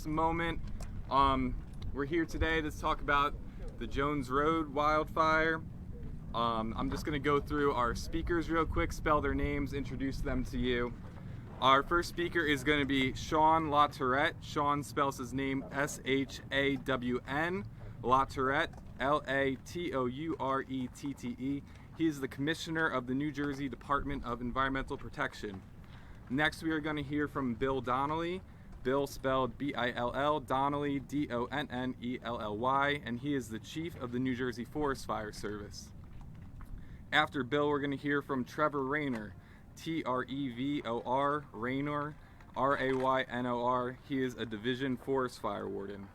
just a moment. We're here today to talk about the Jones Road wildfire. I'm just going to go through our speakers real quick, spell their names, introduce them to you. Our first speaker is going to be Sean LaTourette. Sean spells his name S-H-A-W-N, LaTourette, L-A-T-O-U-R-E-T-T-E. He is the Commissioner of the New Jersey Department of Environmental Protection. Next, we are going to hear from Bill Donnelly. Bill spelled B-I-L-L, Donnelly, D-O-N-N-E-L-L-Y, and he is the Chief of the New Jersey Forest Fire Service. After Bill, we're going to hear from Trevor Raynor, T-R-E-V-O-R, Raynor, R-A-Y-N-O-R. He is a Division Forest Fire Warden.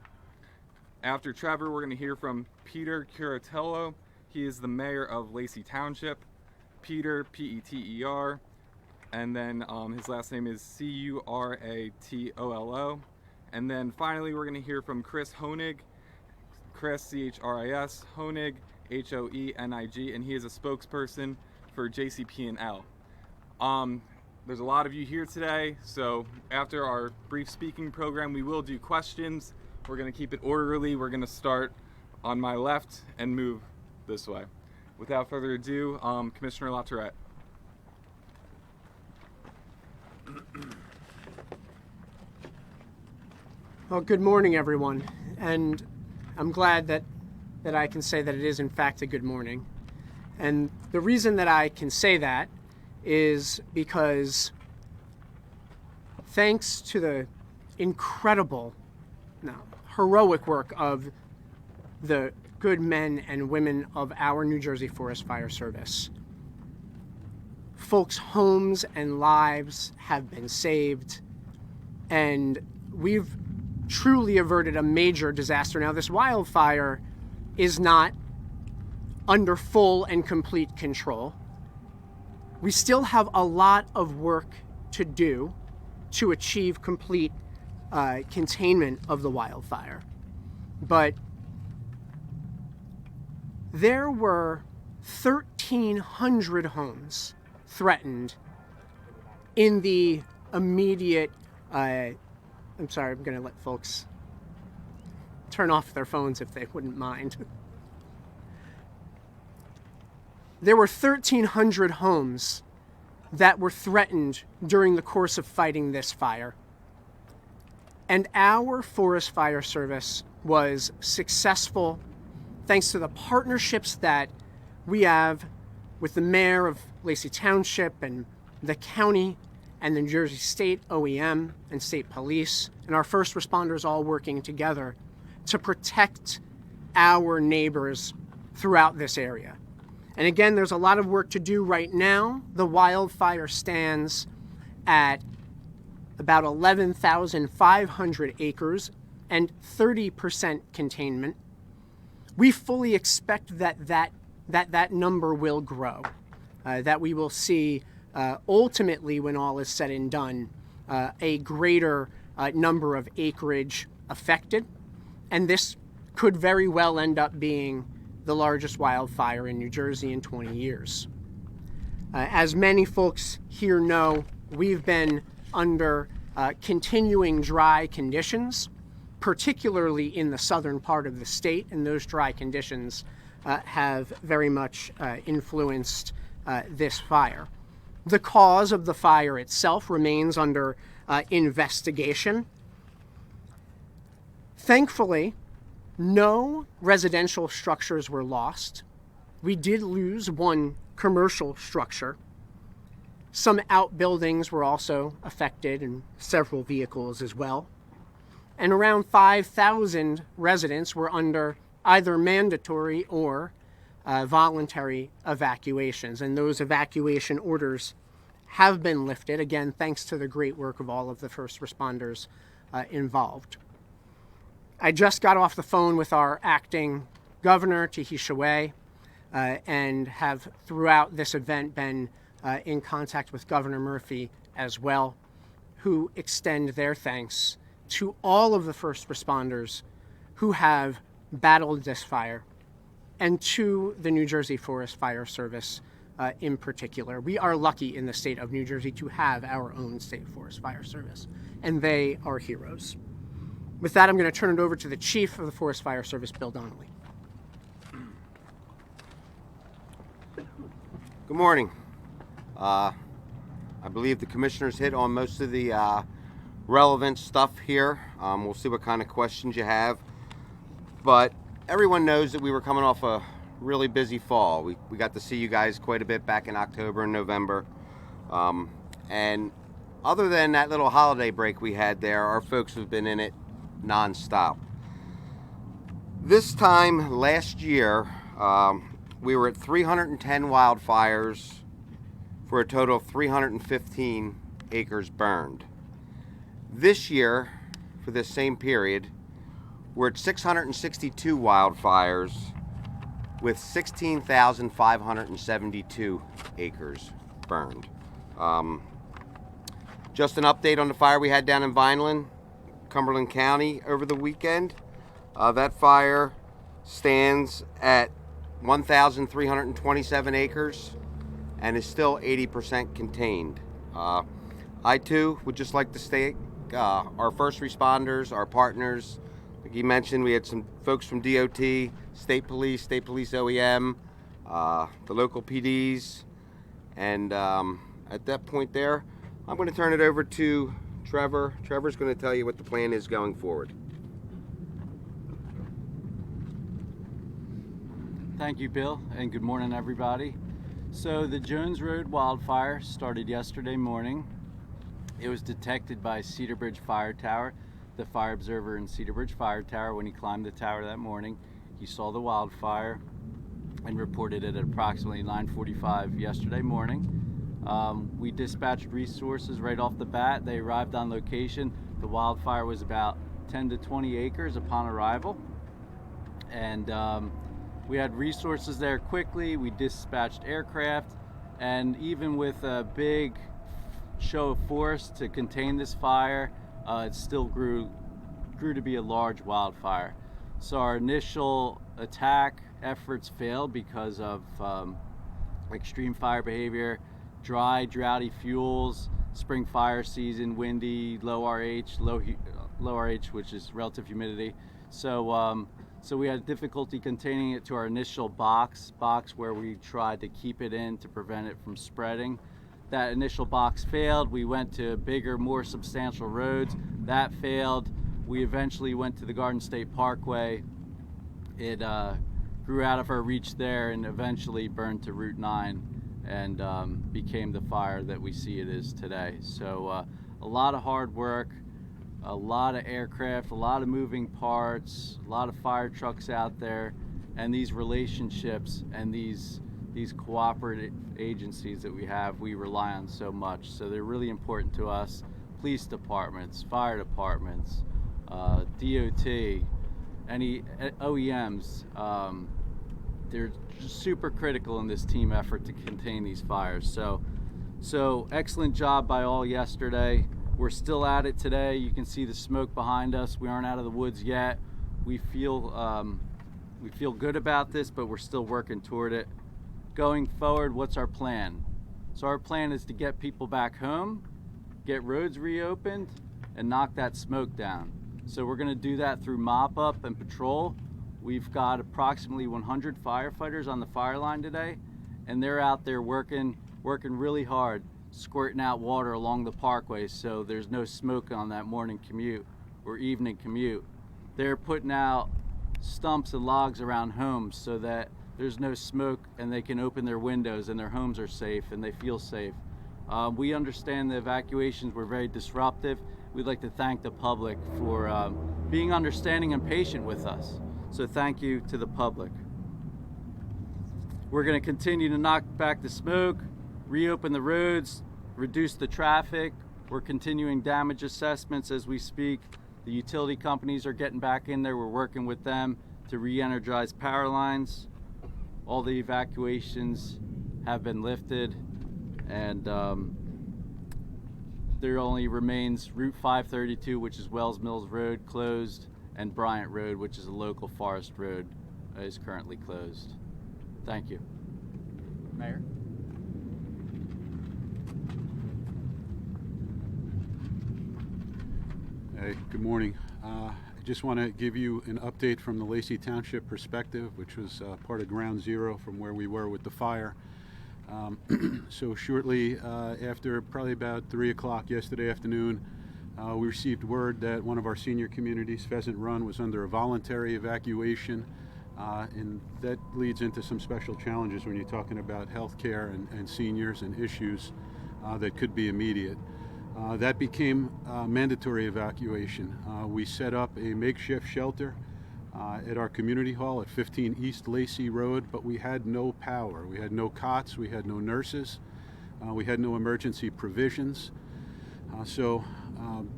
After Trevor, we're going to hear from Peter Curatello. He is the Mayor of Lacey Township. Peter, P-E-T-E-R, and then his last name is C-U-R-A-T-O-L-O. And then finally, we're going to hear from Chris Honig, Chris, C-H-R-I-S, Honig, H-O-E-N-I-G, and he is a spokesperson for JCP&L. There's a lot of you here today, so after our brief speaking program, we will do questions. We're going to keep it orderly. We're going to start on my left and move this way. Without further ado, Commissioner LaTourette. Well, good morning, everyone, and I'm glad that I can say that it is in fact a good morning. And the reason that I can say that is because thanks to the incredible, heroic work of the good men and women of our New Jersey Forest Fire Service, folks' homes and lives have been saved, and we've truly averted a major disaster. Now, this wildfire is not under full and complete control. We still have a lot of work to do to achieve complete containment of the wildfire. But there were 1,300 homes threatened in the immediate, I'm sorry, I'm going to let folks turn off their phones if they wouldn't mind. There were 1,300 homes that were threatened during the course of fighting this fire. And our Forest Fire Service was successful thanks to the partnerships that we have with the mayor of Lacey Township and the county and the New Jersey State OEM and state police and our first responders all working together to protect our neighbors throughout this area. And again, there's a lot of work to do right now. The wildfire stands at about 11,500 acres and 30% containment. We fully expect that number will grow, that we will see ultimately, when all is said and done, a greater number of acreage affected. And this could very well end up being the largest wildfire in New Jersey in 20 years. As many folks here know, we've been under continuing dry conditions, particularly in the southern part of the state, and those dry conditions have very much influenced this fire. The cause of the fire itself remains under investigation. Thankfully, no residential structures were lost. We did lose one commercial structure. Some outbuildings were also affected and several vehicles as well. And around 5,000 residents were under either mandatory or voluntary evacuations. And those evacuation orders have been lifted, again, thanks to the great work of all of the first responders involved. I just got off the phone with our acting governor, Tahisha Way, and have throughout this event been in contact with Governor Murphy as well, who extend their thanks to all of the first responders who have battled this fire, and to the New Jersey Forest Fire Service in particular. We are lucky in the state of New Jersey to have our own state forest fire service, and they are heroes. With that, I'm going to turn it over to the Chief of the Forest Fire Service, Bill Donnelly. Good morning. I believe the commissioners hit on most of the relevant stuff here. We'll see what kind of questions you have. But everyone knows that we were coming off a really busy fall. We got to see you guys quite a bit back in October and November. And other than that little holiday break we had there, our folks have been in it non-stop. This time last year, we were at 310 wildfires for a total of 315 acres burned. This year, for this same period, we're at 662 wildfires with 16,572 acres burned. Just an update on the fire we had down in Vineland, Cumberland County over the weekend. That fire stands at 1,327 acres and is still 80% contained. I too would just like to state our first responders, our partners. Like you mentioned, we had some folks from DOT, State Police OEM, the local PDs, and at that point there, I'm going to turn it over to Trevor. Trevor's going to tell you what the plan is going forward. Thank you, Bill, and good morning, everybody. So the Jones Road wildfire started yesterday morning. It was detected by Cedar Bridge Fire Tower. The fire observer in Cedar Bridge Fire Tower, when he climbed the tower that morning, he saw the wildfire and reported it at approximately 9:45 yesterday morning. We dispatched resources right off the bat. They arrived on location. The wildfire was about 10 to 20 acres upon arrival. And we had resources there quickly. We dispatched aircraft, and even with a big show of force to contain this fire, it still grew to be a large wildfire. So our initial attack efforts failed because of extreme fire behavior, dry, droughty fuels, spring fire season, windy, low RH, which is relative humidity. So we had difficulty containing it to our initial box where we tried to keep it in to prevent it from spreading. That initial box failed. We went to bigger, more substantial roads. That failed. We eventually went to the Garden State Parkway. It grew out of our reach there and eventually burned to Route 9 and became the fire that we see it is today. So a lot of hard work, a lot of aircraft, a lot of moving parts, a lot of fire trucks out there, and these relationships and these cooperative agencies that we rely on so much. So they're really important to us. Police departments, fire departments, DOT, any OEMs, they're just super critical in this team effort to contain these fires. So excellent job by all yesterday. We're still at it today. You can see the smoke behind us. We aren't out of the woods yet. We feel good about this, but we're still working toward it. Going forward, what's our plan? So our plan is to get people back home, get roads reopened, and knock that smoke down. So we're going to do that through mop up and patrol. We've got approximately 100 firefighters on the fire line today, and they're out there working really hard, squirting out water along the Parkway so there's no smoke on that morning commute or evening commute. They're putting out stumps and logs around homes so that there's no smoke and they can open their windows and their homes are safe and they feel safe. We understand the evacuations were very disruptive. We'd like to thank the public for being understanding and patient with us. So thank you to the public. We're going to continue to knock back the smoke, reopen the roads, reduce the traffic. We're continuing damage assessments as we speak. The utility companies are getting back in there. We're working with them to re-energize power lines. All the evacuations have been lifted, and there only remains Route 532, which is Wells Mills Road, closed, and Bryant Road, which is a local forest road, is currently closed. Thank you. Mayor? Hey, good morning. just want to give you an update from the Lacey Township perspective, which was part of ground zero from where we were with the fire. So shortly after probably about 3 o'clock yesterday afternoon, we received word that one of our senior communities, Pheasant Run, was under a voluntary evacuation, and that leads into some special challenges when you're talking about health care and seniors and issues that could be immediate. That became mandatory evacuation. We set up a makeshift shelter at our community hall at 15 East Lacey Road, but we had no power. We had no cots, we had no nurses, we had no emergency provisions.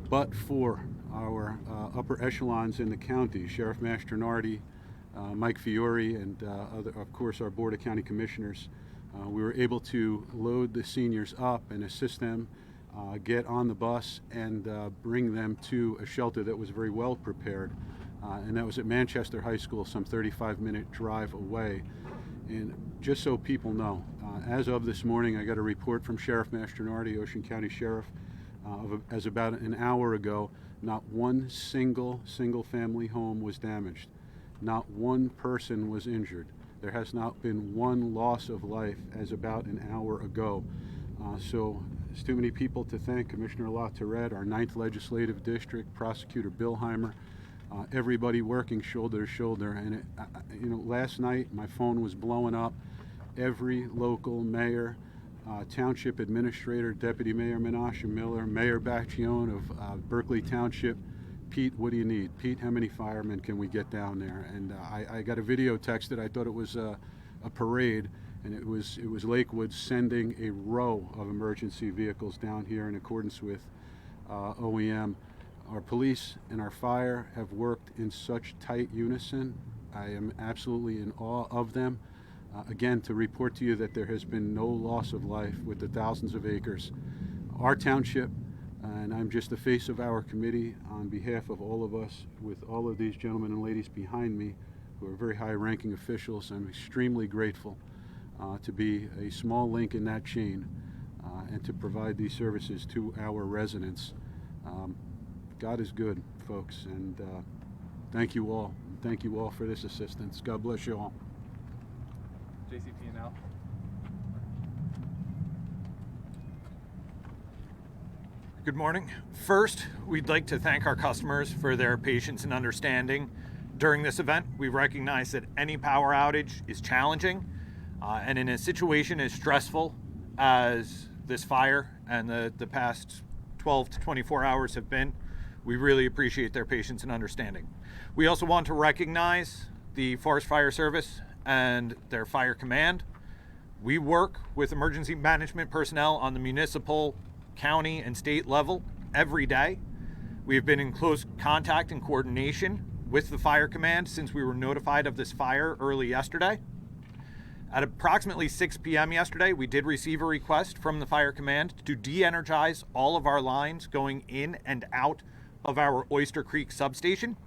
But for our upper echelons in the county, Sheriff Mastronardi, Mike Fiore, and of course our Board of County Commissioners, we were able to load the seniors up and assist them get on the bus and bring them to a shelter that was very well prepared. And that was at Manchester High School, some 35-minute drive away. And just so people know, as of this morning, I got a report from Sheriff Mastronardi, Ocean County Sheriff, as about an hour ago, not one single family home was damaged. Not one person was injured. There has not been one loss of life as about an hour ago. So there's too many people to thank. Commissioner LaTourette, our 9th Legislative District, Prosecutor Billheimer, everybody working shoulder to shoulder. And last night my phone was blowing up. Every local mayor, township administrator, Deputy Mayor Menashe Miller, Mayor Baccione of Berkeley Township. Pete, what do you need? Pete, how many firemen can we get down there? And I got a video texted. I thought it was a parade, and it was Lakewood sending a row of emergency vehicles down here in accordance with OEM. Our police and our fire have worked in such tight unison. I am absolutely in awe of them. Again, to report to you that there has been no loss of life with the thousands of acres. Our township, and I'm just the face of our committee on behalf of all of us, with all of these gentlemen and ladies behind me who are very high-ranking officials. I'm extremely grateful to be a small link in that chain and to provide these services to our residents. God is good, folks, and thank you all. Thank you all for this assistance. God bless you all. JCP&L. Good morning. First, we'd like to thank our customers for their patience and understanding during this event. We recognize that any power outage is challenging, and in a situation as stressful as this fire and the past 12 to 24 hours have been, we really appreciate their patience and understanding. We also want to recognize the Forest Fire Service and their fire command. We work with emergency management personnel on the municipal, county, and state level every day. We have been in close contact and coordination with the fire command since we were notified of this fire early yesterday. At approximately 6 p.m. yesterday, we did receive a request from the fire command to de-energize all of our lines going in and out of our Oyster Creek substation.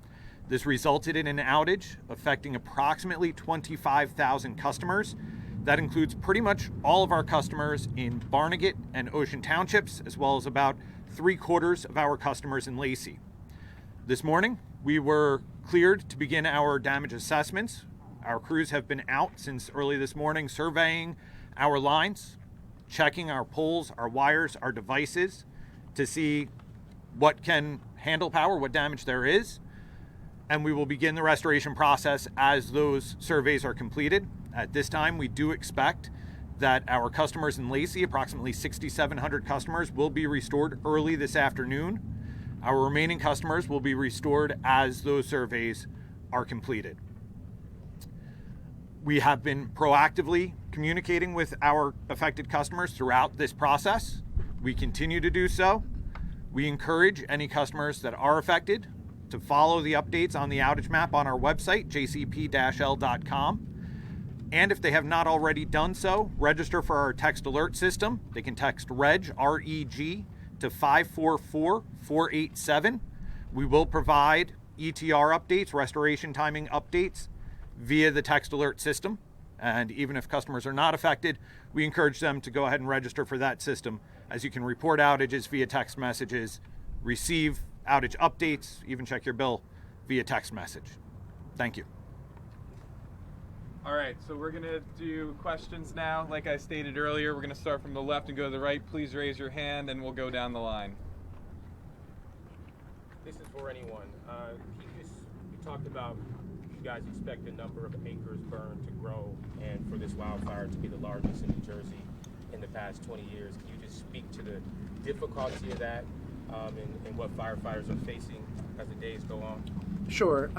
This resulted in an outage affecting approximately 25,000 customers. That includes pretty much all of our customers in Barnegat and Ocean Townships, as well as about 3/4 of our customers in Lacey. This morning, we were cleared to begin our damage assessments. Our crews have been out since early this morning surveying our lines, checking our poles, our wires, our devices to see what can handle power, what damage there is. And we will begin the restoration process as those surveys are completed. At this time, we do expect that our customers in Lacey, approximately 6,700 customers, will be restored early this afternoon. Our remaining customers will be restored as those surveys are completed. We have been proactively communicating with our affected customers throughout this process. We continue to do so. We encourage any customers that are affected to follow the updates on the outage map on our website, jcp-l.com. And if they have not already done so, register for our text alert system. They can text REG, R-E-G, to 544-487. We will provide ETR updates, restoration timing updates, via the text alert system. And even if customers are not affected, we encourage them to go ahead and register for that system, as you can report outages via text messages, receive outage updates, even check your bill via text message. Thank you. All right, so we're gonna do questions now. Like I stated earlier, we're gonna start from the left and go to the right. Please raise your hand and we'll go down the line. This is for anyone. You talked about you guys expect the number of acres burned to grow and for this wildfire to be the largest in New Jersey in the past 20 years. Can you just speak to the difficulty of that and what firefighters are facing as the days go on? Sure.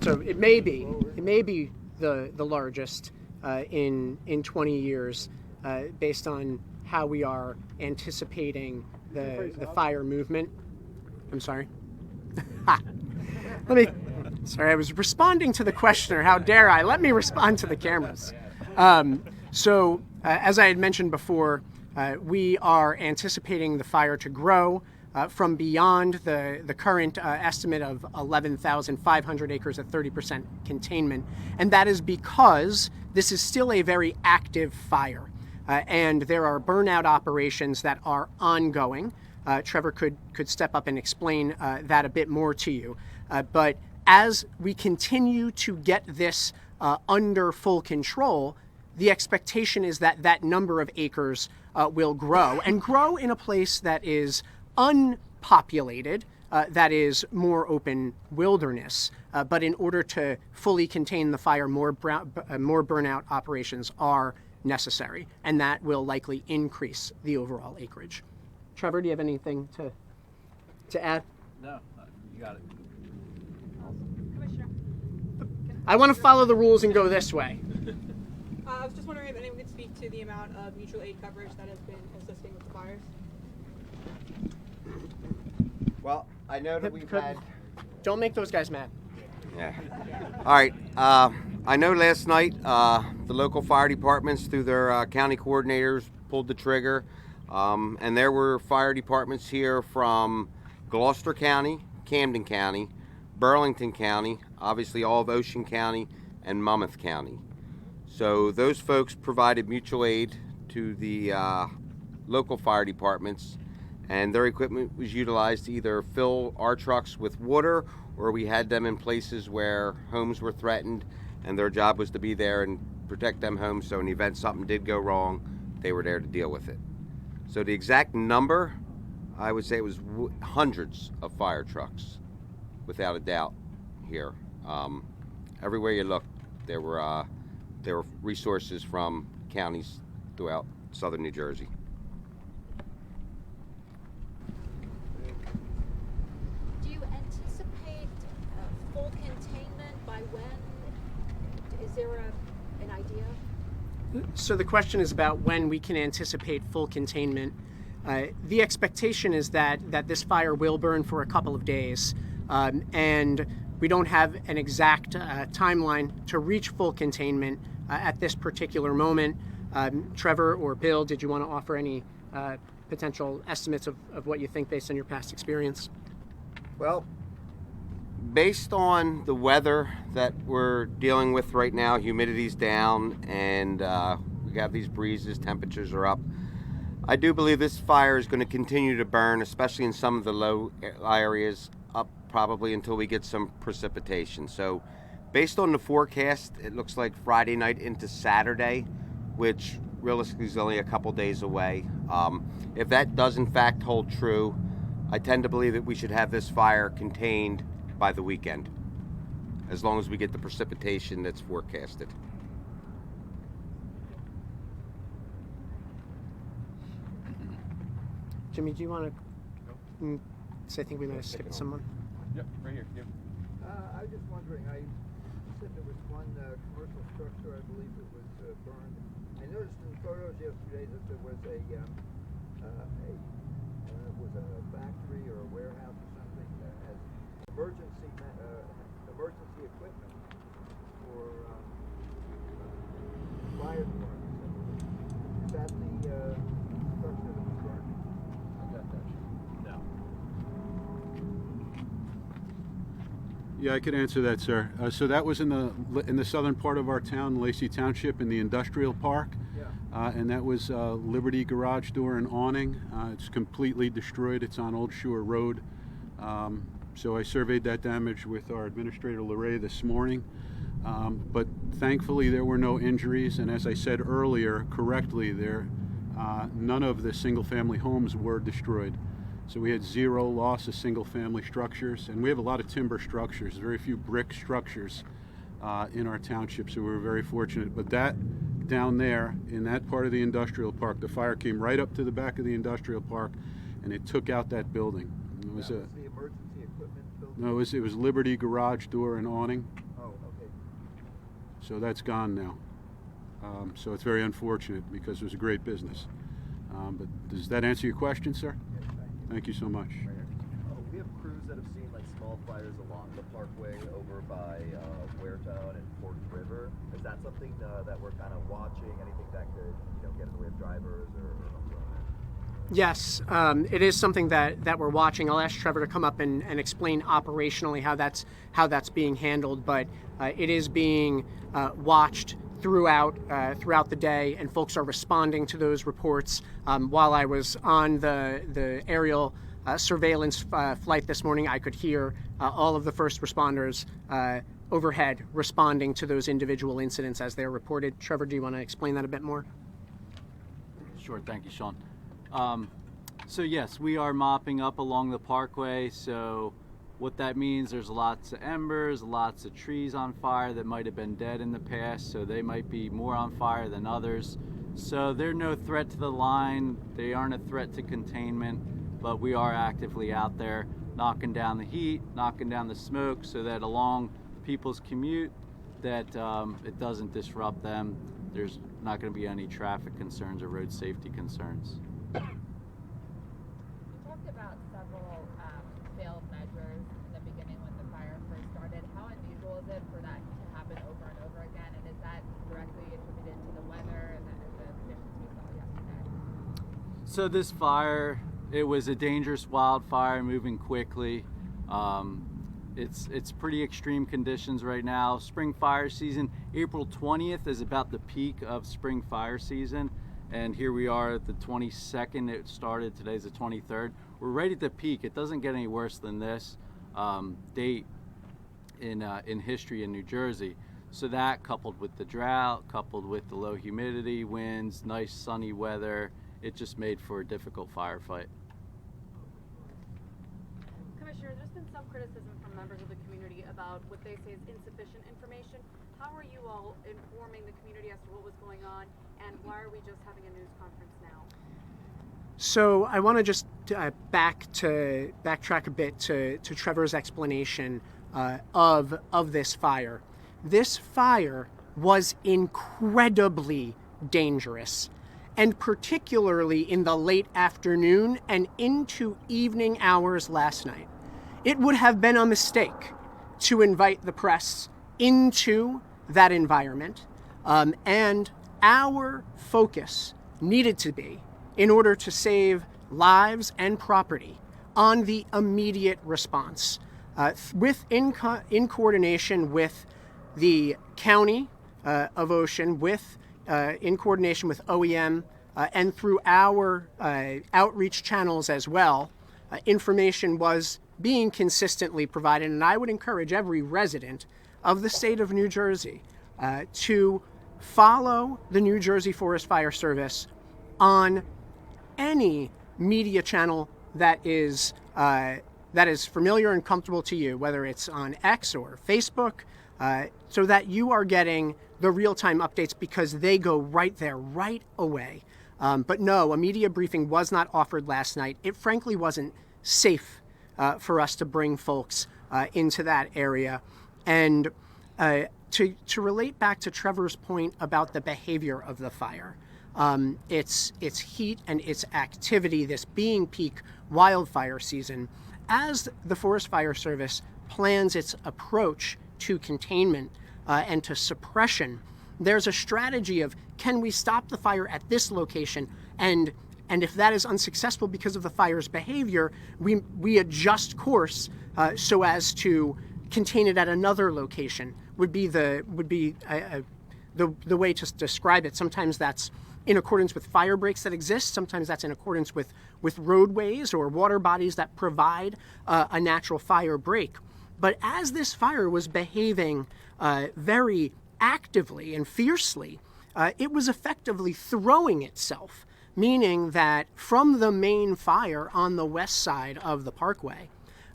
So it may be the largest in 20 years, based on how we are anticipating the fire movement. I'm sorry. Sorry, I was responding to the questioner. How dare I? Let me respond to the cameras. So, as I had mentioned before, we are anticipating the fire to grow from beyond the current estimate of 11,500 acres at 30% containment. And that is because this is still a very active fire. And there are burnout operations that are ongoing. Trevor could step up and explain that a bit more to you. But as we continue to get this under full control, the expectation is that that number of acres will grow, and grow in a place that is unpopulated, that is more open wilderness. But in order to fully contain the fire, more burnout operations are necessary, and that will likely increase the overall acreage. Trevor, do you have anything to add? No, you got it. Commissioner. I want to follow the rules and go this way. I was just wondering if anyone could speak to the amount of mutual aid coverage that has been assisting with the fires. Well, I know that we've had... Don't make those guys mad. Yeah. All right. I know last night the local fire departments, through their county coordinators, pulled the trigger. And there were fire departments here from Gloucester County, Camden County, Burlington County, obviously all of Ocean County, and Monmouth County. So those folks provided mutual aid to the local fire departments, and their equipment was utilized to either fill our trucks with water, or we had them in places where homes were threatened, and their job was to be there and protect them homes, so in the event something did go wrong, they were there to deal with it. So the exact number, I would say it was hundreds of fire trucks, without a doubt, here. Everywhere you looked, there were resources from counties throughout southern New Jersey. Do you anticipate full containment by when? Is there an idea? So the question is about when we can anticipate full containment. The expectation is that this fire will burn for a couple of days, and we don't have an exact timeline to reach full containment at this particular moment. Trevor or Bill, did you want to offer any potential estimates of what you think based on your past experience? Well, based on the weather that we're dealing with right now, humidity's down, and we have these breezes, temperatures are up. I do believe this fire is going to continue to burn, especially in some of the low areas, up probably until we get some precipitation. So based on the forecast, it looks like Friday night into Saturday, which realistically is only a couple days away. If that does in fact hold true, I tend to believe that we should have this fire contained by the weekend, as long as we get the precipitation that's forecasted. Jimmy, do you want to? I think we might have skipped someone. Yep, right here. Yep. I was just wondering, you said there was one commercial structure, I believe it was burned. I noticed in photos yesterday that there was a factory or a warehouse or something that has emergency equipment for fire departments. Is that the structure that was burned? No. Yeah, I could answer that, sir. So that was in the southern part of our town, Lacey Township, in the industrial park. Yeah. And that was Liberty garage door and awning. It's completely destroyed. It's on Old Shore Road. So I surveyed that damage with our administrator Larray this morning. But thankfully there were no injuries, and as I said earlier correctly, none of the single-family homes were destroyed. So we had zero loss of single-family structures, and we have a lot of timber structures, very few brick structures in our township, so we were very fortunate. But that down there in that part of the industrial park, the fire came right up to the back of the industrial park, and it took out that building. It was the emergency equipment building? No, it was Liberty garage door and awning. Oh, okay. So that's gone now. So it's very unfortunate because it was a great business. But does that answer your question, sir? Yes, Thank you so much. We have crews that have seen like small fires along the Parkway over by Waretown and Fork River. Is that something that we're kind of watching? Anything that could, get in the way of drivers or something like that? Yes, it is something that we're watching. I'll ask Trevor to come up and explain operationally how that's being handled, but it is being watched throughout the day, and folks are responding to those reports. While I was on the aerial surveillance flight this morning, I could hear all of the first responders overhead responding to those individual incidents as they're reported. Trevor, do you want to explain that a bit more? Sure, thank you, Sean. So yes, we are mopping up along the Parkway. So what that means, there's lots of embers, lots of trees on fire that might have been dead in the past, so they might be more on fire than others. So they're no threat to the line, they aren't a threat to containment, but we are actively out there knocking down the heat, knocking down the smoke, so that along people's commute, that it doesn't disrupt them. There's not going to be any traffic concerns or road safety concerns. You talked about several failed measures in the beginning when the fire first started. How unusual is it for that to happen over and over again? And is that directly attributed to the weather and the conditions we saw yesterday? So this fire, it was a dangerous wildfire moving quickly. It's pretty extreme conditions right now. Spring fire season, April 20th is about the peak of spring fire season. And here we are at the 22nd, it started, today's the 23rd. We're right at the peak. It doesn't get any worse than this date in history in New Jersey. So that, coupled with the drought, coupled with the low humidity, winds, nice sunny weather, it just made for a difficult firefight. Commissioner, there's been some criticism from members of the community about what they say is insufficient information. How are you all informing the community as to what was going on, and why are we just having a news conference now? So I want to just backtrack a bit to Trevor's explanation of this fire. This fire was incredibly dangerous, and particularly in the late afternoon and into evening hours last night. It would have been a mistake to invite the press into that environment, and our focus needed to be, in order to save lives and property, on the immediate response, in coordination with the County of Ocean, in coordination with OEM, and through our outreach channels as well. Information was being consistently provided, and I would encourage every resident of the state of New Jersey to follow the New Jersey Forest Fire Service on any media channel that is familiar and comfortable to you, whether it's on X or Facebook, so that you are getting the real-time updates, because they go right there, right away. But no, a media briefing was not offered last night. It frankly wasn't safe for us to bring folks into that area. And to relate back to Trevor's point about the behavior of the fire, its heat and its activity, this being peak wildfire season, as the Forest Fire Service plans its approach to containment and to suppression, there's a strategy of, can we stop the fire at this location, and if that is unsuccessful because of the fire's behavior, we adjust course so as to contain it at another location. Would be the way to describe it. Sometimes that's in accordance with fire breaks that exist. Sometimes that's in accordance with roadways or water bodies that provide a natural fire break. But as this fire was behaving very actively and fiercely, it was effectively throwing itself, meaning that from the main fire on the west side of the Parkway,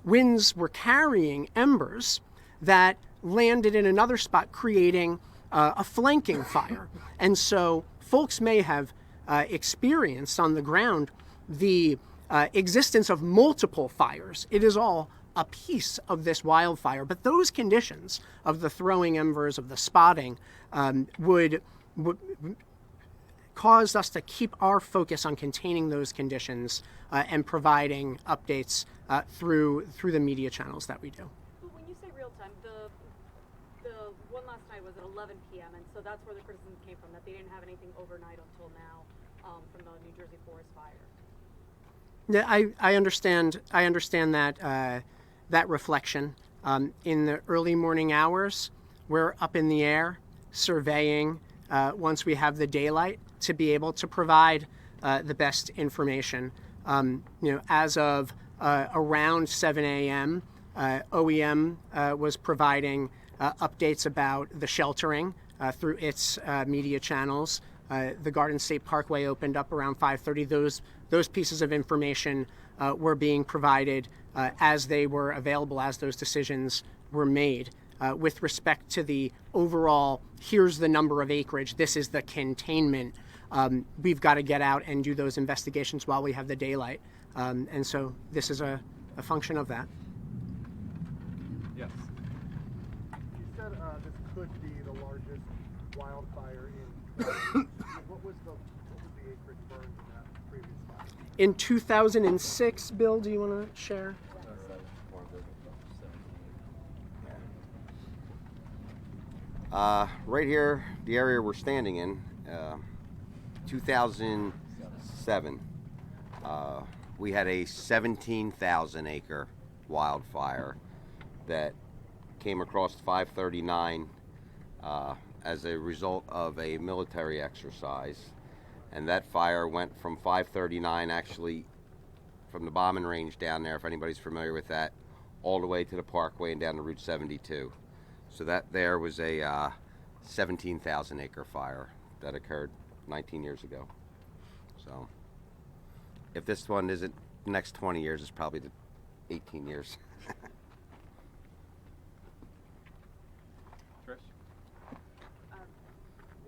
winds were carrying embers that landed in another spot, creating a flanking fire. And so folks may have experienced on the ground the existence of multiple fires. It is all a piece of this wildfire, but those conditions of the throwing embers, of the spotting, would cause us to keep our focus on containing those conditions and providing updates through the media channels that we do. But when you say real time, the one last night was at 11 p.m. and so that's where the criticism came from, that they didn't have anything overnight until now from the New Jersey forest fire. Yeah, I understand that reflection. In the early morning hours, we're up in the air surveying once we have the daylight to be able to provide the best information. As of around 7 a.m., OEM was providing updates about the sheltering through its media channels. The Garden State Parkway opened up around 5:30. Those pieces of information were being provided as they were available, as those decisions were made. With respect to the overall, here's the number of acreage, this is the containment, we've got to get out and do those investigations while we have the daylight. And so this is a function of that. Yes. You said this could be the largest wildfire in what was the acreage burned in that previous fire? In 2006, Bill, do you want to share? Right here, the area we're standing in, 2007, we had a 17,000 acre wildfire that came across 539 as a result of a military exercise. And that fire went from 539, actually from the bombing range down there, if anybody's familiar with that, all the way to the Parkway and down to Route 72. So that there was a 17,000 acre fire that occurred 19 years ago. So if this one isn't the next 20 years, it's probably the 18 years. Trish?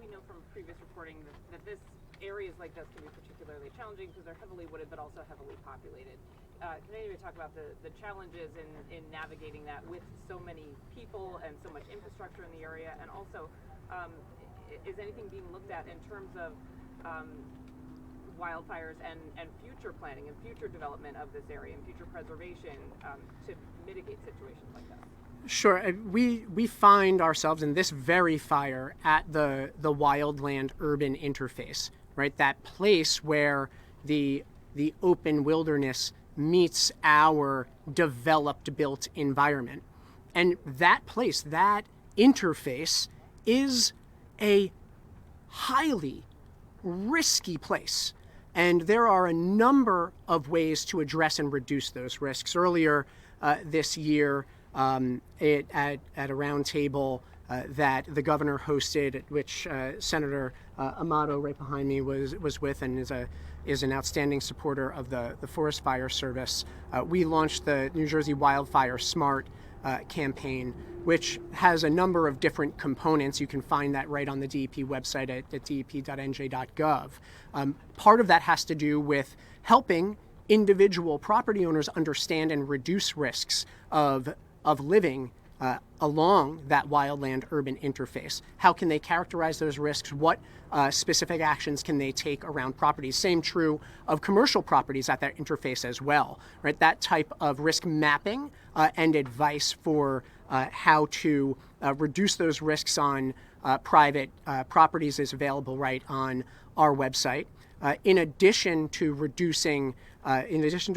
We know from previous reporting that this areas like this can be particularly challenging because they're heavily wooded but also heavily populated. Can anybody talk about the challenges in navigating that with so many people and so much infrastructure in the area? And also, is anything being looked at in terms of wildfires and future planning and future development of this area and future preservation to mitigate situations like that? Sure. We find ourselves in this very fire at the wildland-urban interface, right? That place where the open wilderness meets our developed built environment. And that place, that interface, is a highly risky place. And there are a number of ways to address and reduce those risks. Earlier this year, at a round table that the governor hosted, which Senator Amato, right behind me, was with, and is an outstanding supporter of the Forest Fire Service. We launched the New Jersey Wildfire Smart campaign, which has a number of different components. You can find that right on the DEP website at dep.nj.gov. Part of that has to do with helping individual property owners understand and reduce risks of living along that wildland-urban interface. How can they characterize those risks? What specific actions can they take around properties? Same true of commercial properties at that interface as well, right? That type of risk mapping and advice for how to reduce those risks on private properties is available right on our website. In addition to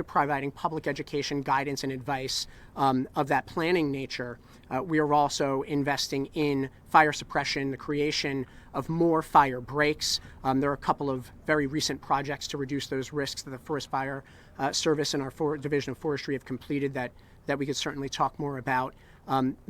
providing public education, guidance, and advice of that planning nature, We are also investing in fire suppression, the creation of more fire breaks. There are a couple of very recent projects to reduce those risks that the Forest Fire Service and our Division of Forestry have completed that we could certainly talk more about.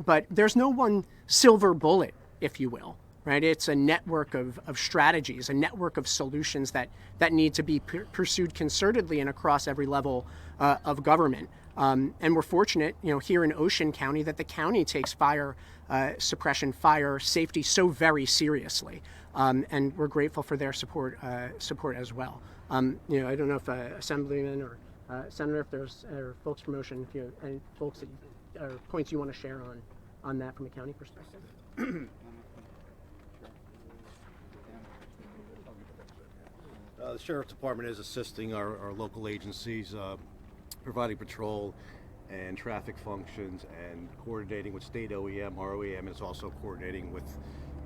But there's no one silver bullet, if you will. Right? It's a network of strategies, a network of solutions that need to be pursued concertedly and across every level of government. And we're fortunate, here in Ocean County, that the county takes fire suppression, fire safety so very seriously, and we're grateful for their support as well. I don't know if Assemblyman or Senator, if there's folks from Ocean, if you have any folks or points you want to share on that from a county perspective. The Sheriff's Department is assisting our local agencies, providing patrol and traffic functions and coordinating with state OEM, our OEM is also coordinating with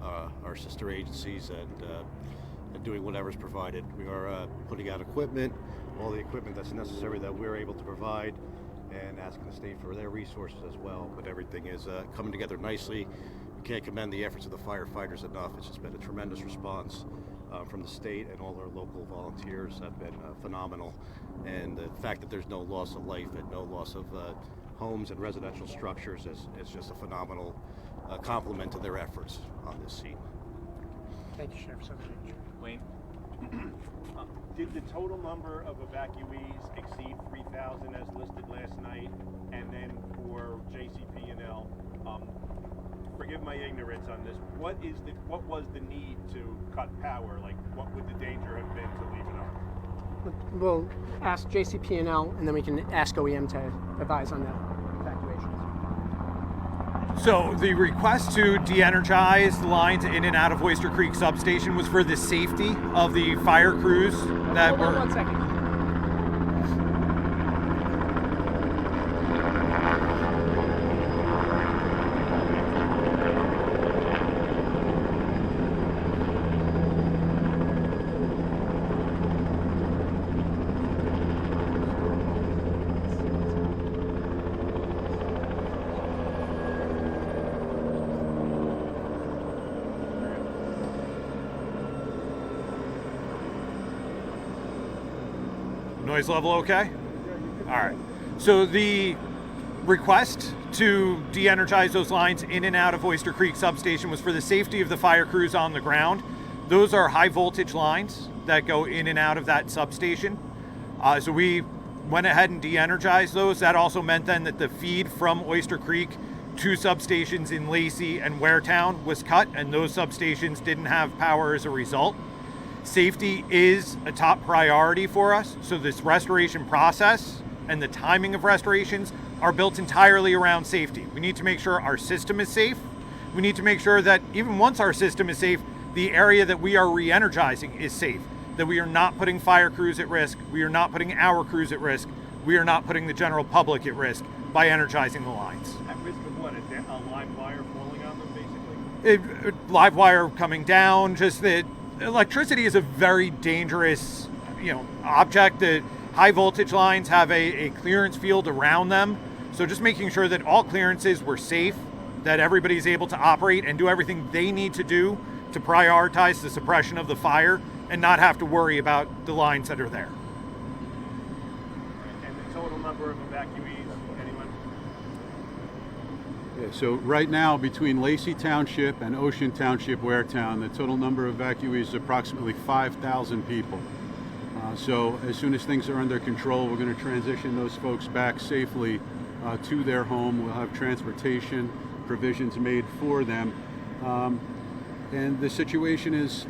our sister agencies and doing whatever's provided. We are putting out equipment, all the equipment that's necessary that we're able to provide, and asking the state for their resources as well. But everything is coming together nicely. We can't commend the efforts of the firefighters enough. It's just been a tremendous response from the state, and all our local volunteers have been phenomenal. And the fact that there's no loss of life and no loss of homes and residential structures is just a phenomenal compliment to their efforts on this scene. Thank you, Sheriff. Wayne? Did the total number of evacuees exceed 3,000 as listed last night? And then for JCP&L, forgive my ignorance on this. What was the need to cut power? Like, what would the danger have been to leave it on? We'll ask JCP&L, and then we can ask OEM to advise on the evacuations. So the request to de-energize the lines in and out of Oyster Creek substation was for the safety of the fire crews that were... Hold on 1 second. Noise level okay? All right. So the request to de-energize those lines in and out of Oyster Creek substation was for the safety of the fire crews on the ground. Those are high voltage lines that go in and out of that substation. So we went ahead and de-energized those. That also meant then that the feed from Oyster Creek to substations in Lacey and Waretown was cut, and those substations didn't have power as a result. Safety is a top priority for us, so this restoration process and the timing of restorations are built entirely around safety. We need to make sure our system is safe. We need to make sure that even once our system is safe, the area that we are re-energizing is safe, that we are not putting fire crews at risk, we are not putting our crews at risk, we are not putting the general public at risk by energizing the lines. At risk of what? A live wire falling on them, basically? Live wire coming down, just that electricity is a very dangerous, object. The high voltage lines have a clearance field around them. So just making sure that all clearances were safe, that everybody's able to operate and do everything they need to do to prioritize the suppression of the fire and not have to worry about the lines that are there. And the total number of evacuees, anyone? Yeah, so right now, between Lacey Township and Ocean Township, Waretown, the total number of evacuees is approximately 5,000 people. So as soon as things are under control, we're going to transition those folks back safely to their home. We'll have transportation provisions made for them. And the situation is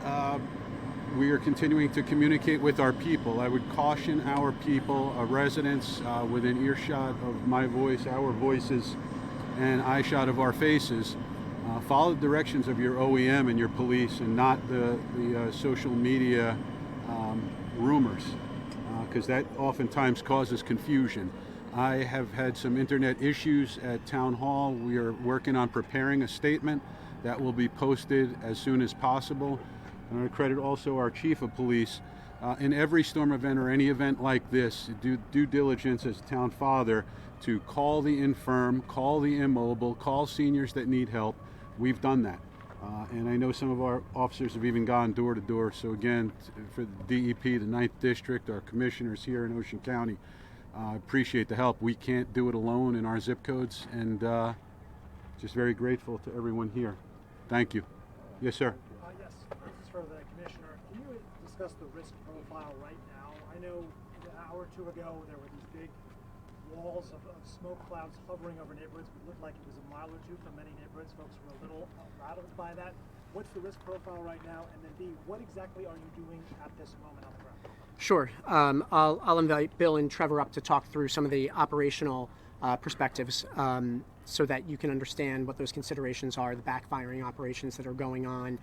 we are continuing to communicate with our people. I would caution our people, our residents, within earshot of my voice, our voices, and eyeshot of our faces. Follow the directions of your OEM and your police, and not the social media rumors, because that oftentimes causes confusion. I have had some internet issues at Town Hall. We are working on preparing a statement that will be posted as soon as possible. And I credit also our Chief of Police in every storm event or any event like this, do due diligence as a town father to call the infirm, call the immobile, call seniors that need help. We've done that. And I know some of our officers have even gone door to door. So again, for the DEP, the 9th District, our commissioners here in Ocean County, appreciate the help. We can't do it alone in our zip codes, and just very grateful to everyone here. Thank you. Yes, sir. Yes, this is for the commissioner. Can you discuss the risk profile right now? I know an hour or two ago there were these big walls of smoke clouds hovering over neighborhoods. It looked like it was a mile or two from many neighborhoods. Folks were a little rattled by that. What's the risk profile right now? And then B, what exactly are you doing at this moment on the ground? Sure. I'll invite Bill and Trevor up to talk through some of the operational perspectives so that you can understand what those considerations are, the backfiring operations that are going on,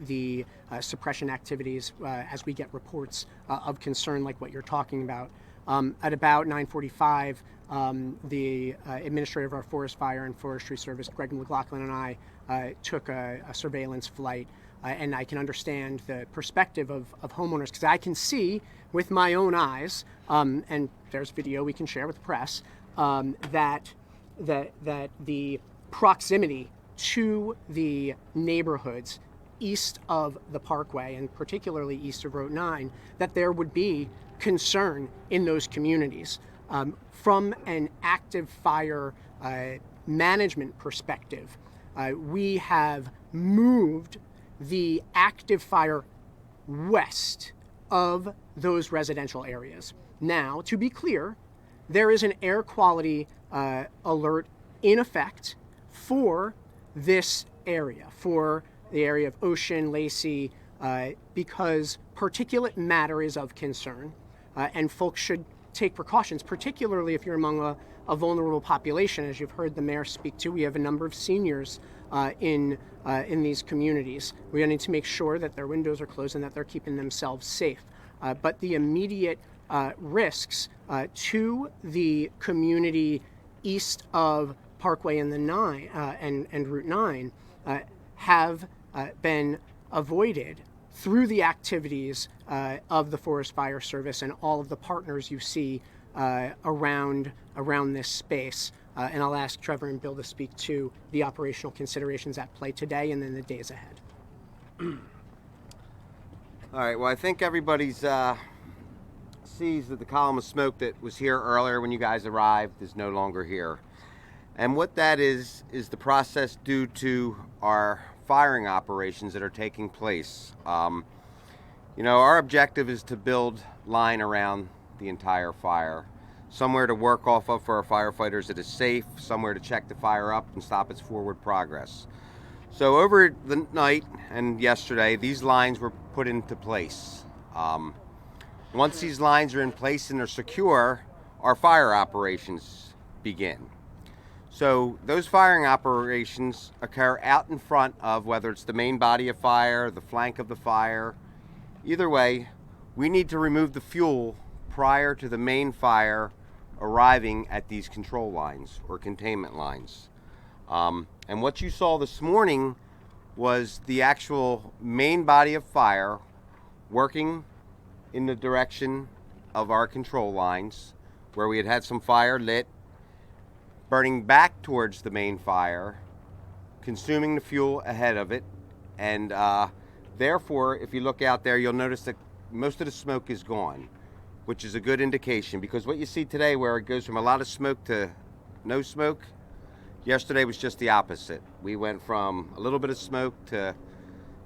the suppression activities as we get reports of concern like what you're talking about. At about 9:45, the administrator of our Forest Fire and Forestry Service, Greg McLaughlin, and I took a surveillance flight. And I can understand the perspective of homeowners, because I can see with my own eyes, and there's video we can share with the press, that the proximity to the neighborhoods east of the Parkway, and particularly east of Route 9, that there would be concern in those communities. From an active fire management perspective, we have moved the active fire west of those residential areas. Now, to be clear, there is an air quality alert in effect for this area, for the area of Ocean, Lacey, because particulate matter is of concern, and folks should take precautions, particularly if you're among a vulnerable population. As you've heard the mayor speak to, we have a number of seniors in these communities. We need to make sure that their windows are closed and that they're keeping themselves safe. But the immediate risks to the community east of Parkway and and Route 9 have been avoided through the activities of the Forest Fire Service and all of the partners you see around this space. And I'll ask Trevor and Bill to speak to the operational considerations at play today and then the days ahead. All right, well, I think everybody's sees that the column of smoke that was here earlier when you guys arrived is no longer here. And what that is the process due to our firing operations that are taking place. Our objective is to build line around the entire fire. Somewhere to work off of for our firefighters that is safe, somewhere to check the fire up and stop its forward progress. So over the night and yesterday, these lines were put into place. Once these lines are in place and they're secure, our fire operations begin. So those firing operations occur out in front of, whether it's the main body of fire, the flank of the fire. Either way, we need to remove the fuel prior to the main fire arriving at these control lines or containment lines. And what you saw this morning was the actual main body of fire working in the direction of our control lines, where we had some fire lit, burning back towards the main fire, consuming the fuel ahead of it, and therefore, if you look out there, you'll notice that most of the smoke is gone, which is a good indication, because what you see today, where it goes from a lot of smoke to no smoke, yesterday was just the opposite. We went from a little bit of smoke to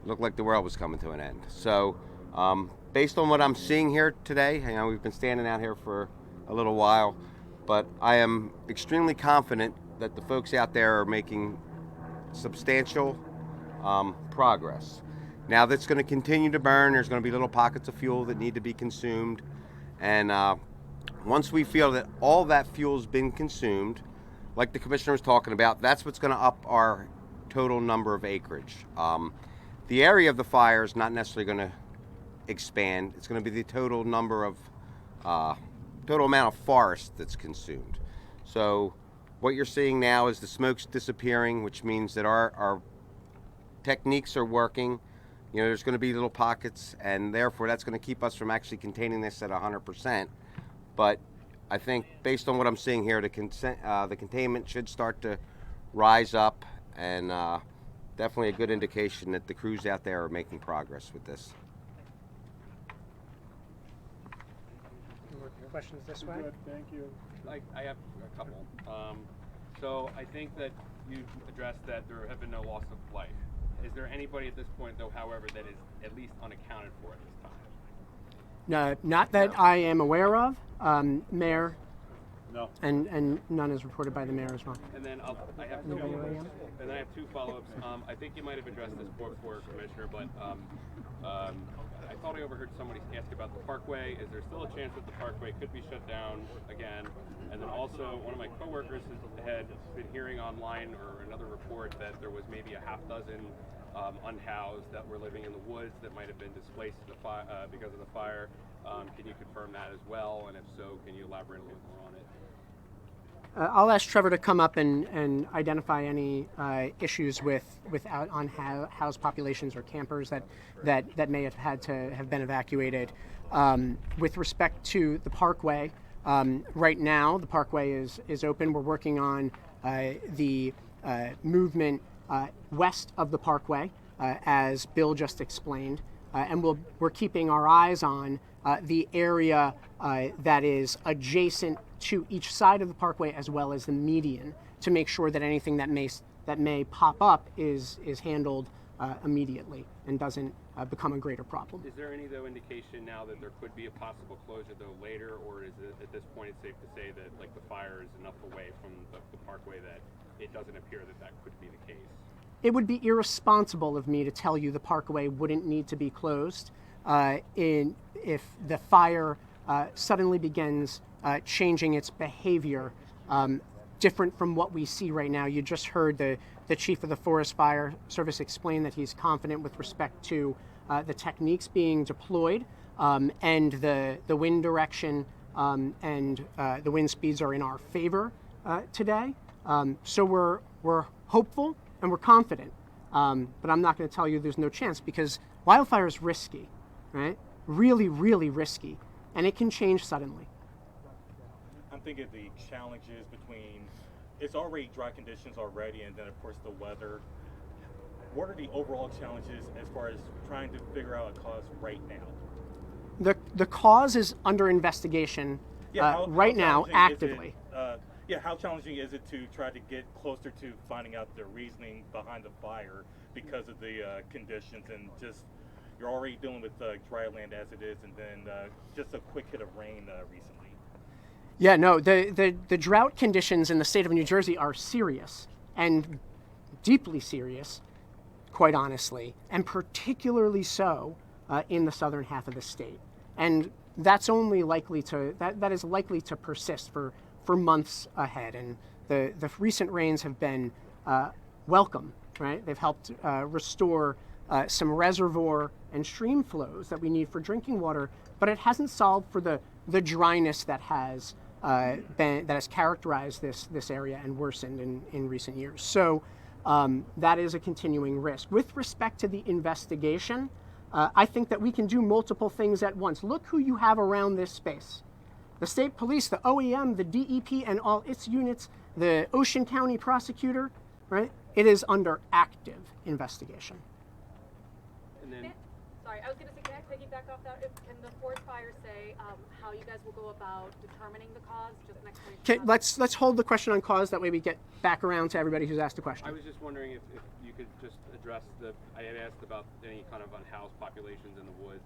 look like the world was coming to an end. So based on what I'm seeing here today, we've been standing out here for a little while, but I am extremely confident that the folks out there are making substantial progress. Now that's going to continue to burn. There's going to be little pockets of fuel that need to be consumed. And once we feel that all that fuel's been consumed, like the commissioner was talking about, that's what's going to up our total number of acreage. The area of the fire is not necessarily going to expand. It's going to be the total number of total amount of forest that's consumed. So what you're seeing now is the smoke's disappearing, which means that our techniques are working there's going to be little pockets, and therefore that's going to keep us from actually containing this at 100%. But I think based on what I'm seeing here, the containment should start to rise up, and definitely a good indication that the crews out there are making progress with this. More questions this way? Good, thank you. I have a couple. So I think that you addressed that there have been no loss of life. Is there anybody at this point, though, however, that is at least unaccounted for at this time? No, not that I am aware of. Mayor? No. And none is reported by the mayor as well. And then I have two follow-ups. I think you might have addressed this before, Commissioner, but I thought I overheard somebody ask about the Parkway. Is there still a chance that the Parkway could be shut down again? And then also, one of my coworkers had been hearing online or another report that there was maybe a half dozen unhoused that were living in the woods that might have been displaced because of the fire. Can you confirm that as well? And if so, can you elaborate a little more on it? I'll ask Trevor to come up and identify any issues with unhoused populations or campers that may have had to have been evacuated. With respect to the Parkway, right now the Parkway is open. We're working on the movement west of the Parkway, as Bill just explained, and we're keeping our eyes on the area that is adjacent to each side of the Parkway as well as the median, to make sure that anything that may pop up is handled immediately and doesn't become a greater problem. Is there any, though, indication now that there could be a possible closure, though, later, or is it at this point it's safe to say that the fire is enough away from the Parkway that it doesn't appear that could be the case? It would be irresponsible of me to tell you the Parkway wouldn't need to be closed if the fire suddenly begins changing its behavior different from what we see right now. You just heard the chief of the Forest Fire Service explain that he's confident with respect to the techniques being deployed and the wind direction and the wind speeds are in our favor today. So we're hopeful and we're confident, but I'm not going to tell you there's no chance, because wildfire is risky, right? Really, really risky, and it can change suddenly. I'm thinking the challenges between, it's already dry conditions already, and then of course the weather. What are the overall challenges as far as trying to figure out a cause right now? The cause is under investigation right now, actively. How challenging is it to try to get closer to finding out the reasoning behind the fire because of the conditions, and just you're already dealing with dry land as it is, and then just a quick hit of rain recently? Yeah, no, the drought conditions in the state of New Jersey are serious, and deeply serious, quite honestly, and particularly so in the southern half of the state. And that's only likely to, that is likely to persist for months ahead. And the recent rains have been welcome, right? They've helped restore some reservoir and stream flows that we need for drinking water, but it hasn't solved for the dryness that has characterized this area and worsened in recent years. So that is a continuing risk. With respect to the investigation, I think that we can do multiple things at once. Look who you have around this space. The state police, the OEM, the DEP, and all its units, the Ocean County prosecutor, right? It is under active investigation. And then, sorry, I was going to say, can I piggyback off that? Can the forest fire say how you guys will go about determining the cause? Just next Okay, let's hold the question on cause. That way we get back around to everybody who's asked a question. I was just wondering if you could just address I had asked about any kind of unhoused populations in the woods.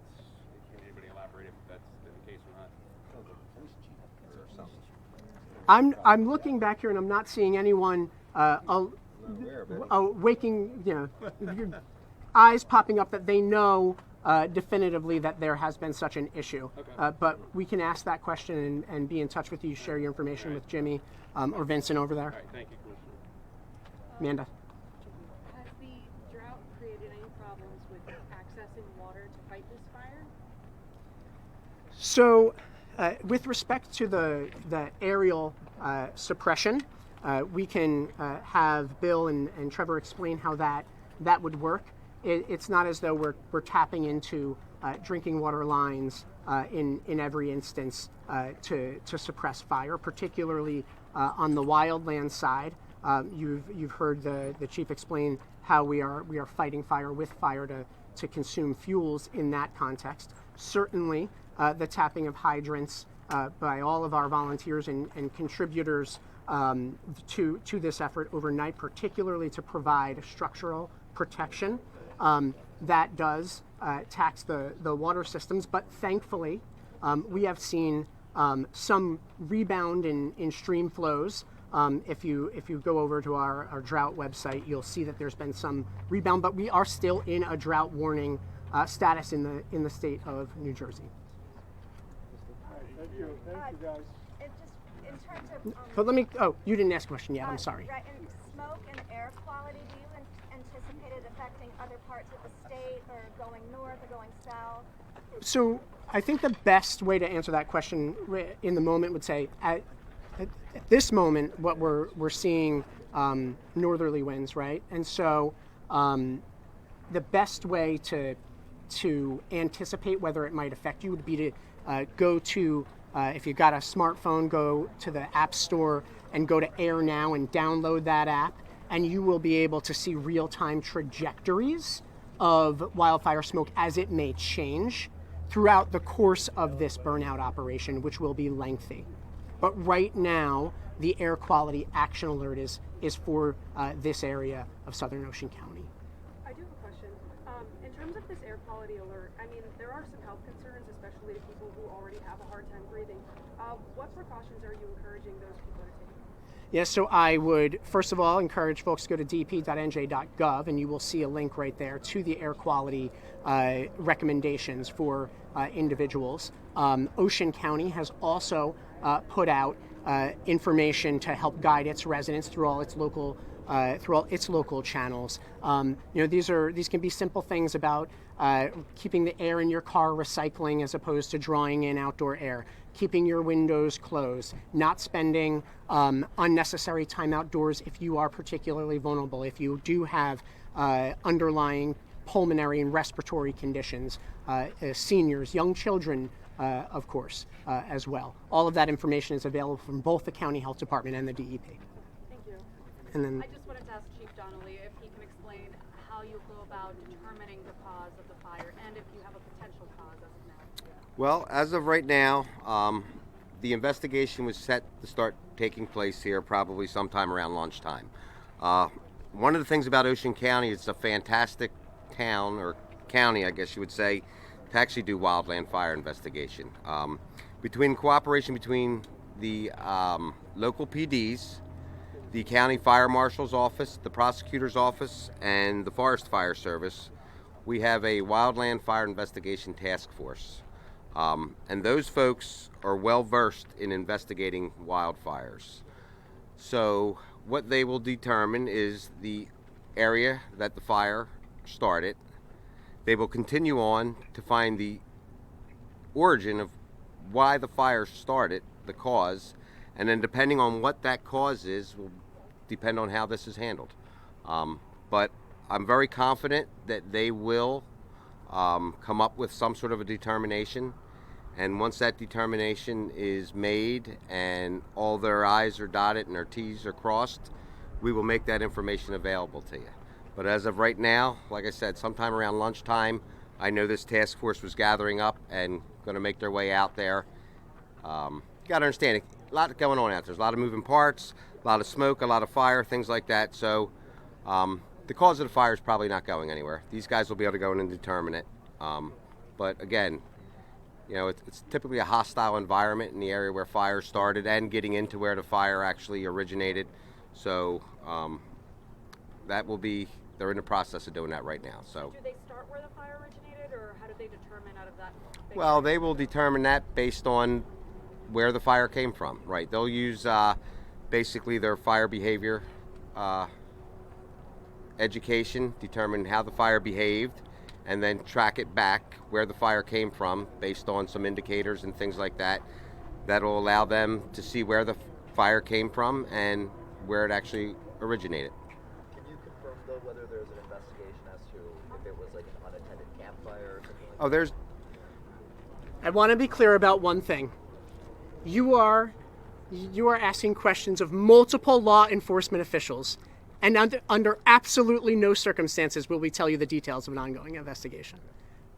Can anybody elaborate if that's the case or not? I'm looking back here and I'm not seeing anyone waking, your eyes popping up that they know definitively that there has been such an issue. Okay. But we can ask that question and be in touch with you, share your information with Jimmy or Vincent over there. All right, thank you, Commissioner. Amanda. Has the drought created any problems with accessing water to fight this fire? So, with respect to the aerial suppression, we can have Bill and Trevor explain how that would work. it's not as though we're tapping into drinking water lines in every instance to suppress fire, particularly on the wildland side. You've heard the chief explain how we are fighting fire with fire to consume fuels in that context. Certainly, the tapping of hydrants by all of our volunteers and contributors to this effort overnight, particularly to provide structural protection. That does tax the water systems, but thankfully we have seen some rebound in stream flows. If you go over to our drought website, you'll see that there's been some rebound, but we are still in a drought warning status in the state of New Jersey. Thank you guys. It just in terms of. But let me. Oh, you didn't ask a question yet. I'm sorry. Right, in smoke and air quality, do you anticipate it affecting other parts of the state, or going north or going south? So I think the best way to answer that question in the moment would say at this moment what we're seeing northerly winds, right? And so the best way to anticipate whether it might affect you would be to go to if you've got a smartphone, go to the App Store and go to Air Now and download that app, and you will be able to see real-time trajectories of wildfire smoke as it may change throughout the course of this burnout operation, which will be lengthy. But right now, the air quality action alert is for this area of Southern Ocean County. I do have a question. In terms of this air quality alert, I mean, there are some health concerns, especially to people who already have a hard time breathing. What precautions are you encouraging those people to take? Yes, so I would, first of all, encourage folks to go to dp.nj.gov, and you will see a link right there to the air quality recommendations for individuals. Ocean County has also put out information to help guide its residents through all its local channels. These can be simple things about keeping the air in your car recycling as opposed to drawing in outdoor air, keeping your windows closed, not spending unnecessary time outdoors if you are particularly vulnerable, if you do have underlying pulmonary and respiratory conditions, seniors, young children, of course, as well. All of that information is available from both the County Health Department and the DEP. Thank you. And then I just wanted to ask Chief Donnelly if he can explain how you go about determining the cause of the fire and if you have a potential cause as of now. Well, as of right now, the investigation was set to start taking place here probably sometime around lunchtime. One of the things about Ocean County, it's a fantastic town, or county, I guess you would say, to actually do wildland fire investigation. Cooperation between the local PDs, the county fire marshal's office, the prosecutor's office, and the Forest Fire Service, we have a wildland fire investigation task force. And those folks are well versed in investigating wildfires. So what they will determine is the area that the fire started. They will continue on to find the origin of why the fire started, the cause, and then depending on what that cause is will depend on how this is handled. But I'm very confident that they will come up with some sort of a determination, and once that determination is made and all their I's are dotted and their T's are crossed, we will make that information available to you. But as of right now, like I said, sometime around lunchtime, I know this task force was gathering up and going to make their way out there. You got to understand, a lot going on out there. There's a lot of moving parts, a lot of smoke, a lot of fire, things like that. So the cause of the fire is probably not going anywhere. These guys will be able to go in and determine it. But again, it's typically a hostile environment in the area where fire started and getting into where the fire actually originated. So that will be, they're in the process of doing that right now. So do they start where the fire originated, or how do they determine out of that? Well, they will determine that based on where the fire came from, right? They'll use basically their fire behavior education, determine how the fire behaved, and then track it back where the fire came from based on some indicators and things like that. That'll allow them to see where the fire came from and where it actually originated. Can you confirm, though, whether there's there's an investigation as to if it was like an unattended campfire or something like Oh, there's. I want to be clear about one thing. You are asking questions of multiple law enforcement officials, and under absolutely no circumstances will we tell you the details of an ongoing investigation.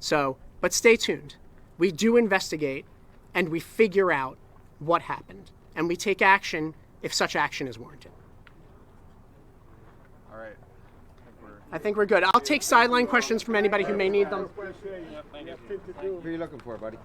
So, but stay tuned. We do investigate, and we figure out what happened, and we take action if such action is warranted. All right. I think we're good. I'll take sideline questions from anybody who may need them. What are you looking for, buddy?